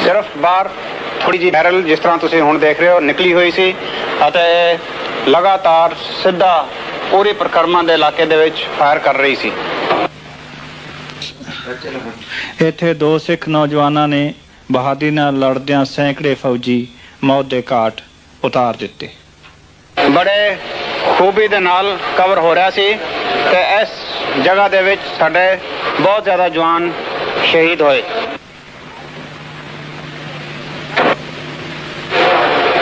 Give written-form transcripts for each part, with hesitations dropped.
ਸਿਰਫ ਬਾਹਰ ਥੋੜੀ ਜਿਹੀ ਬੈਰਲ ਜਿਸ ਤਰ੍ਹਾਂ ਤੁਸੀਂ ਹੁਣ ਦੇਖ ਰਹੇ ਹੋ ਨਿਕਲੀ ਹੋਈ ਸੀ ਅਤੇ ਲਗਾਤਾਰ ਸਿੱਧਾ ਪੂਰੀ ਪਰਿਕਰਮਾ ਦੇ ਇਲਾਕੇ ਦੇ ਵਿੱਚ ਫਾਇਰ ਕਰ ਰਹੀ ਸੀ। ਇੱਥੇ 2 ਸਿੱਖ ਨੌਜਵਾਨਾਂ ਨੇ ਬਹਾਦਰੀ ਨਾਲ ਲੜਦਿਆਂ ਸੈਂਕੜੇ ਫੌਜੀ ਮੌਤ ਦੇ ਘਾਟ ਉਤਾਰ ਦਿੱਤੇ। ਬੜੇ ਖੂਬੀ ਦੇ ਨਾਲ ਕਵਰ ਹੋ ਰਿਹਾ ਸੀ ਤੇ ਇਸ ਜਗ੍ਹਾ ਦੇ ਵਿੱਚ ਸਾਡੇ ਬਹੁਤ ਜ਼ਿਆਦਾ ਜਵਾਨ ਸ਼ਹੀਦ ਹੋਏ।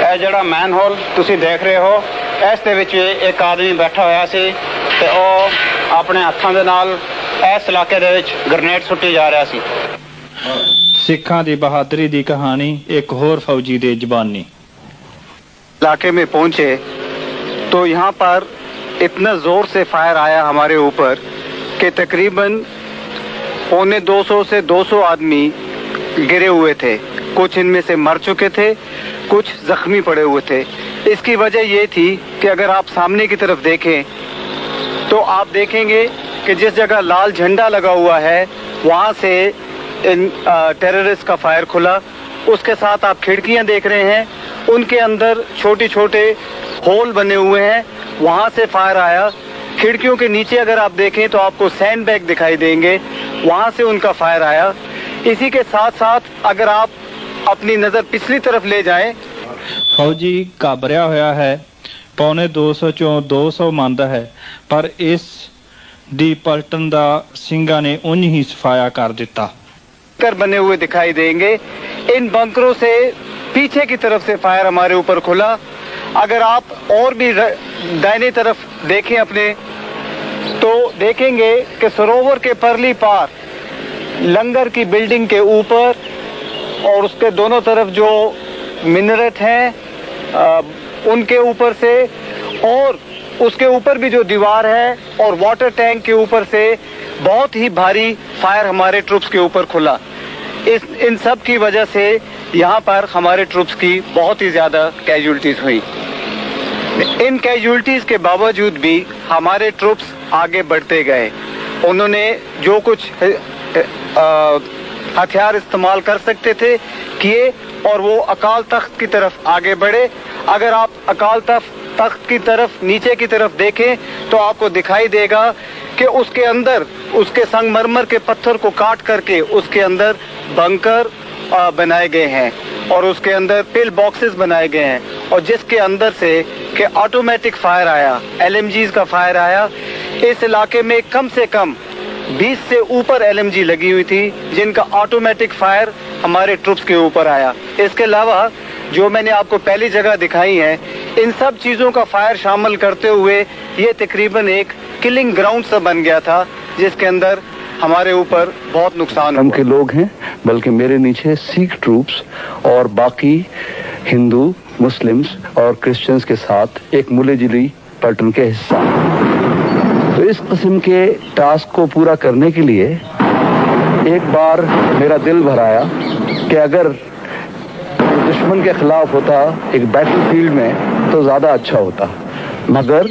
ਇਹ ਜਿਹੜਾ ਮੈਨ ਹੋਲ ਤੁਸੀਂ ਦੇਖ ਰਹੇ ਹੋ ਇਸ ਦੇ ਵਿੱਚ ਇੱਕ ਆਦਮੀ ਬੈਠਾ ਹੋਇਆ ਸੀ ਤੇ ਉਹ ਆਪਣੇ ਹੱਥਾਂ ਦੇ ਨਾਲ ਇਸ ਇਲਾਕੇ ਦੇ ਵਿੱਚ ਗ੍ਰਨੇਡ ਸੁੱਟੀ ਜਾ ਰਿਹਾ ਸੀ। ਸਿੱਖਾਂ ਦੀ ਬਹਾਦਰੀ ਦੀ ਕਹਾਣੀ ਇੱਕ ਹੋਰ ਫੌਜੀ ਦੇ ਜ਼ਬਾਨੀ। इलाके में पहुंचे तो यहाँ पर इतना जोर से फायर आया हमारे ऊपर कि तकरीबन 150 से 200 आदमी गिरे हुए थे। कुछ इनमें से मर चुके थे, कुछ जख्मी पड़े हुए थे। इसकी वजह ये थी कि अगर आप सामने की तरफ देखें तो आप देखेंगे कि जिस जगह लाल झंडा लगा हुआ है वहाँ से इन टेररिस्ट का फायर खुला। उसके साथ आप खिड़कियाँ देख रहे हैं, उनके अंदर छोटे छोटे होल बने हुए हैं, वहाँ से फायर आया। खिड़कियों के नीचे अगर आप देखें तो आपको सैंड बैग दिखाई देंगे, वहाँ से उनका फायर आया। इसी के साथ साथ अगर आप अपनी नज़र पिछली तरफ ले जाएं, ਫੌਜੀ ਘਾਬਰਿਆ ਹੋਇਆ ਹੈ। ਪੌਣੇ 200 ਚੋਂ 200 ਮੰਨਦਾ ਹੈ, ਪਰ ਇਸ ਦੀ ਪਲਟਨ ਦਾ ਸਿੰਘਾਂ ਨੇ ਉਂਝ ਹੀ ਸਫਾਇਆ ਕਰ ਦਿੱਤਾ। कर बने हुए दिखाई देंगे। इन बंकरों से पीछे की तरफ से फायर हमारे ऊपर खुला। अगर आप और भी दाहिने तरफ देखें अपने तो देखेंगे कि सरोवर के परली पार लंगर की बिल्डिंग के ऊपर और उसके दोनों तरफ जो मिनरेट हैं उनके ऊपर से और उसके ऊपर भी जो दीवार है और वाटर टैंक के ऊपर से बहुत ही भारी फायर हमारे ट्रूप्स के ऊपर खुला। इन सब की वजह से यहाँ पर हमारे ट्रूप्स की बहुत ही ज़्यादा कैजुअल्टीज हुई। इन कैजुअल्टीज के बावजूद भी हमारे ट्रूप्स आगे बढ़ते गए। उन्होंने जो कुछ हथियार इस्तेमाल कर सकते थे किए और वो अकाल तख्त की तरफ आगे बढ़े। अगर आप अकाल तख्त की तरफ नीचे की तरफ देखें तो आपको दिखाई देगा कि उसके अंदर उसके संगमरमर के पत्थर को काट करके उसके अंदर बंकर बनाए गए हैं और उसके अंदर पिल बॉक्सेस बनाए गए हैं और जिसके अंदर से कि ऑटोमेटिक फायर आया, LMGs का फायर आया। इस इलाके में कम से कम 20 से ऊपर LMG लगी हुई थी जिनका ऑटोमेटिक फायर हमारे ट्रूप्स के ऊपर आया। इसके अलावा जो मैंने आपको पहली जगह दिखाई है, इन सब चीज़ों का फायर शामिल करते हुए ये तकरीबन एक किलिंग ग्राउंड सा बन गया था जिसके अंदर हमारे ऊपर बहुत नुकसान हम के लोग हैं, बल्कि मेरे नीचे सिख ट्रूप्स और बाकी हिंदू, मुस्लिम्स और क्रिश्चियंस के साथ एक मिली जुली पैटर्न के हिस्सा। तो इस किस्म के टास्क को पूरा करने के लिए एक बार मेरा दिल भर आया कि अगर दुश्मन के खिलाफ होता एक बैटल फील्ड में तो ज़्यादा अच्छा होता, मगर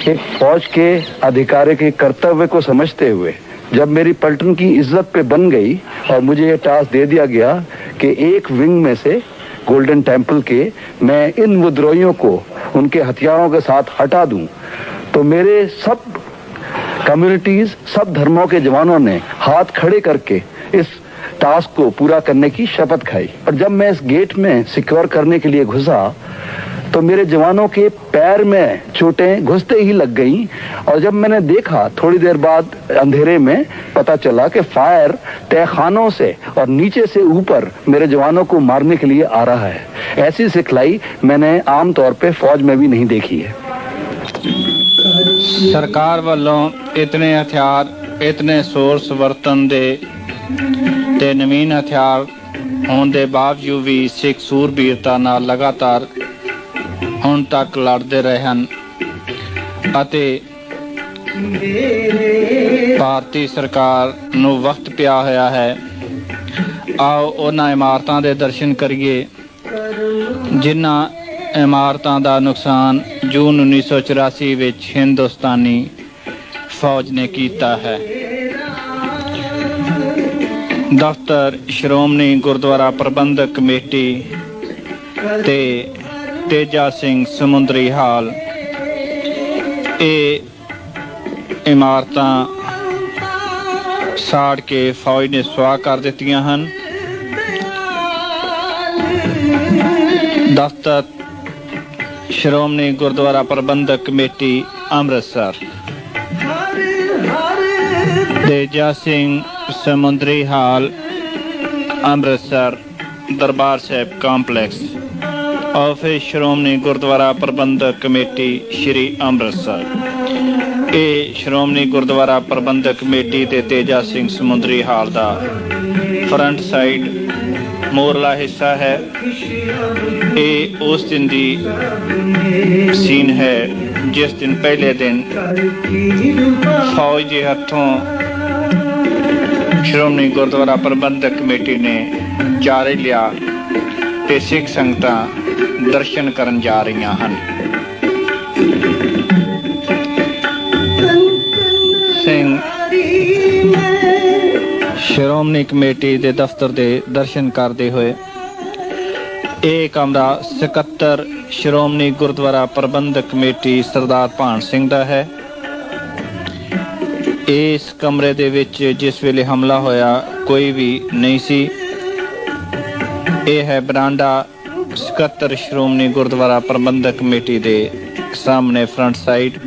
एक फौज के अधिकारी के कर्तव्य को समझते हुए जब मेरी पलटन की इज्जत पे बन गई और मुझे ये टास्क दे दिया गया कि एक विंग में से गोल्डन टेम्पल के मैं इन विद्रोहियों को उनके हथियारों के साथ हटा दूं, तो मेरे सब कम्युनिटीज, सब धर्मों के जवानों ने हाथ खड़े करके इस टास्क को पूरा करने की शपथ खाई। और जब मैं इस गेट में सिक्योर करने के लिए घुसा तो मेरे जवानों के पैर में चोटें घुसते ही लग गईं और जब मैंने देखा थोड़ी देर बाद अंधेरे में पता चला कि फायर तहखानों से और नीचे से ऊपर मेरे जवानों को मारने के लिए आ रहा है। ऐसी सिखलाई मैंने आम तौर पे फौज में भी नहीं देखी है। ਸਰਕਾਰ ਵੱਲੋਂ ਇਤਨੇ ਹਥਿਆਰ, ਇਤਨੇ ਸੋਰਸ ਵਰਤਨ ਦੇ ਤੇ ਨਵੀਨ ਹਥਿਆਰ ਹੋਣ ਦੇ ਬਾਵਜੂਦ ਵੀ ਸਿੱਖ ਸੂਰਬੀਰਤਾ ਨਾਲ ਲਗਾਤਾਰ ਹੁਣ ਤੱਕ ਲੜਦੇ ਰਹੇ ਹਨ ਅਤੇ ਭਾਰਤੀ ਸਰਕਾਰ ਨੂੰ ਵਕਤ ਪਿਆ ਹੋਇਆ ਹੈ। ਆਓ ਉਹਨਾਂ ਇਮਾਰਤਾਂ ਦੇ ਦਰਸ਼ਨ ਕਰੀਏ ਜਿਨ੍ਹਾਂ ਇਮਾਰਤਾਂ ਦਾ ਨੁਕਸਾਨ ਜੂਨ 1984 ਵਿੱਚ ਹਿੰਦੁਸਤਾਨੀ ਫੌਜ ਨੇ ਕੀਤਾ ਹੈ। ਦਫ਼ਤਰ ਸ਼੍ਰੋਮਣੀ ਗੁਰਦੁਆਰਾ ਪ੍ਰਬੰਧਕ ਕਮੇਟੀ ਤੇ ਤੇਜਾ ਸਿੰਘ ਸਮੁੰਦਰੀ ਹਾਲ, ਇਹ ਇਮਾਰਤਾਂ ਸਾੜ ਕੇ ਫੌਜ ਨੇ ਸੁਆਹ ਕਰ ਦਿੱਤੀਆਂ ਹਨ। ਦਫ਼ਤਰ ਸ਼੍ਰੋਮਣੀ ਗੁਰਦੁਆਰਾ ਪ੍ਰਬੰਧਕ ਕਮੇਟੀ ਅੰਮ੍ਰਿਤਸਰ, ਤੇਜਾ ਸਿੰਘ ਸਮੁੰਦਰੀ ਹਾਲ ਅੰਮ੍ਰਿਤਸਰ, ਦਰਬਾਰ ਸਾਹਿਬ ਕੰਪਲੈਕਸ, ਆਫਿਸ ਸ਼੍ਰੋਮਣੀ ਗੁਰਦੁਆਰਾ ਪ੍ਰਬੰਧਕ ਕਮੇਟੀ ਸ਼੍ਰੀ ਅੰਮ੍ਰਿਤਸਰ। ਇਹ ਸ਼੍ਰੋਮਣੀ ਗੁਰਦੁਆਰਾ ਪ੍ਰਬੰਧਕ ਕਮੇਟੀ ਤੇ ਤੇਜਾ ਸਿੰਘ ਸਮੁੰਦਰੀ ਹਾਲ ਦਾ ਫਰੰਟ ਸਾਈਡ ਮੋਰਲਾ ਹਿੱਸਾ ਹੈ। ਇਹ ਉਸ ਦਿਨ ਦੀ ਸੀਨ ਹੈ ਜਿਸ ਦਿਨ ਪਹਿਲੇ ਦਿਨ ਫੌਜ ਦੇ ਹੱਥੋਂ ਸ਼੍ਰੋਮਣੀ ਗੁਰਦੁਆਰਾ ਪ੍ਰਬੰਧਕ ਕਮੇਟੀ ਨੇ ਚਾਰੇ ਲਿਆ ਤੇ ਸਿੱਖ ਸੰਗਤਾਂ ਦਰਸ਼ਨ ਕਰਨ ਜਾ ਰਹੀਆਂ ਹਨ। ਸਿੰਘ ਸ਼੍ਰੋਮਣੀ ਕਮੇਟੀ ਦੇ ਦਫ਼ਤਰ ਦੇ ਦਰਸ਼ਨ ਕਰਦੇ ਹੋਏ। ਇਹ ਕਮਰਾ ਸਕੱਤਰ ਸ਼੍ਰੋਮਣੀ ਗੁਰਦੁਆਰਾ ਪ੍ਰਬੰਧਕ ਕਮੇਟੀ ਸਰਦਾਰ ਭਾਨ ਸਿੰਘ ਦਾ ਹੈ। ਇਸ ਕਮਰੇ ਦੇ ਵਿੱਚ ਜਿਸ ਵੇਲੇ ਹਮਲਾ ਹੋਇਆ ਕੋਈ ਵੀ ਨਹੀਂ ਸੀ। ਇਹ ਹੈ ਬਰਾਂਡਾ ਸਕੱਤਰ ਸ਼੍ਰੋਮਣੀ ਗੁਰਦੁਆਰਾ ਪ੍ਰਬੰਧਕ ਕਮੇਟੀ ਦੇ ਸਾਹਮਣੇ ਫਰੰਟ ਸਾਈਡ।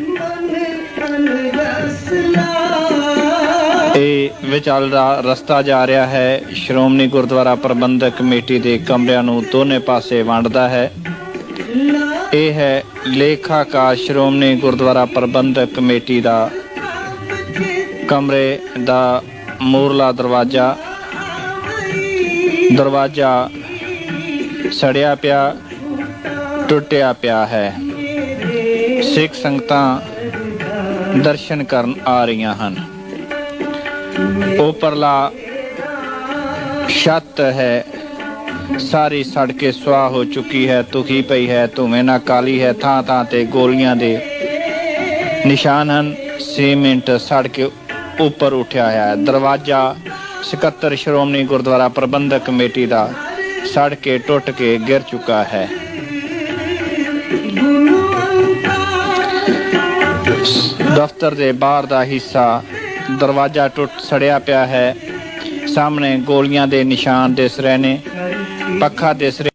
ਇਹ ਵਿਚਾਲਦਾ ਰਸਤਾ ਜਾ ਰਿਹਾ ਹੈ, ਸ਼੍ਰੋਮਣੀ ਗੁਰਦੁਆਰਾ ਪ੍ਰਬੰਧਕ ਕਮੇਟੀ ਦੇ ਕਮਰਿਆਂ ਨੂੰ ਦੋਨੇ ਪਾਸੇ ਵੰਡਦਾ ਹੈ। ਇਹ ਹੈ ਲੇਖਾਕਾਰ ਸ਼੍ਰੋਮਣੀ ਗੁਰਦੁਆਰਾ ਪ੍ਰਬੰਧਕ ਕਮੇਟੀ ਦਾ ਕਮਰੇ ਦਾ ਮੂਹਰਲਾ ਦਰਵਾਜ਼ਾ। ਦਰਵਾਜ਼ਾ ਸੜਿਆ ਪਿਆ, ਟੁੱਟਿਆ ਪਿਆ ਹੈ। ਸਿੱਖ ਸੰਗਤਾਂ ਦਰਸ਼ਨ ਕਰਨ ਆ ਰਹੀਆਂ ਹਨ। ਉੱਪਰਲਾ ਛੱਤ ਹੈ ਸਾਰੀ ਸੜ ਕੇ ਸੁਆਹ ਹੋ ਚੁੱਕੀ ਹੈ, ਧੁਖੀ ਪਈ ਹੈ, ਧੂੰਏਂ ਨਾਲ ਕਾਲੀ ਹੈ। ਥਾਂ ਥਾਂ ਤੇ ਗੋਲੀਆਂ ਦੇ ਨਿਸ਼ਾਨ ਹਨ। ਸੀਮੈਂਟ ਸੜ ਕੇ ਉੱਪਰ ਉੱਠਿਆ ਹੈ। ਦਰਵਾਜ਼ਾ ਸਕੱਤਰ ਸ਼੍ਰੋਮਣੀ ਗੁਰਦੁਆਰਾ ਪ੍ਰਬੰਧਕ ਕਮੇਟੀ ਦਾ ਸੜ ਕੇ ਟੁੱਟ ਕੇ ਗਿਰ ਚੁੱਕਾ ਹੈ। ਦਫ਼ਤਰ ਦੇ ਬਾਹਰ ਦਾ ਹਿੱਸਾ ਦਰਵਾਜ਼ਾ ਟੁੱਟ ਸੜਿਆ ਪਿਆ ਹੈ। ਸਾਹਮਣੇ ਗੋਲੀਆਂ ਦੇ ਨਿਸ਼ਾਨ ਦਿਸ ਰਹੇ ਨੇ। ਪੱਖਾ ਦਿਸ ਰਿਹਾ।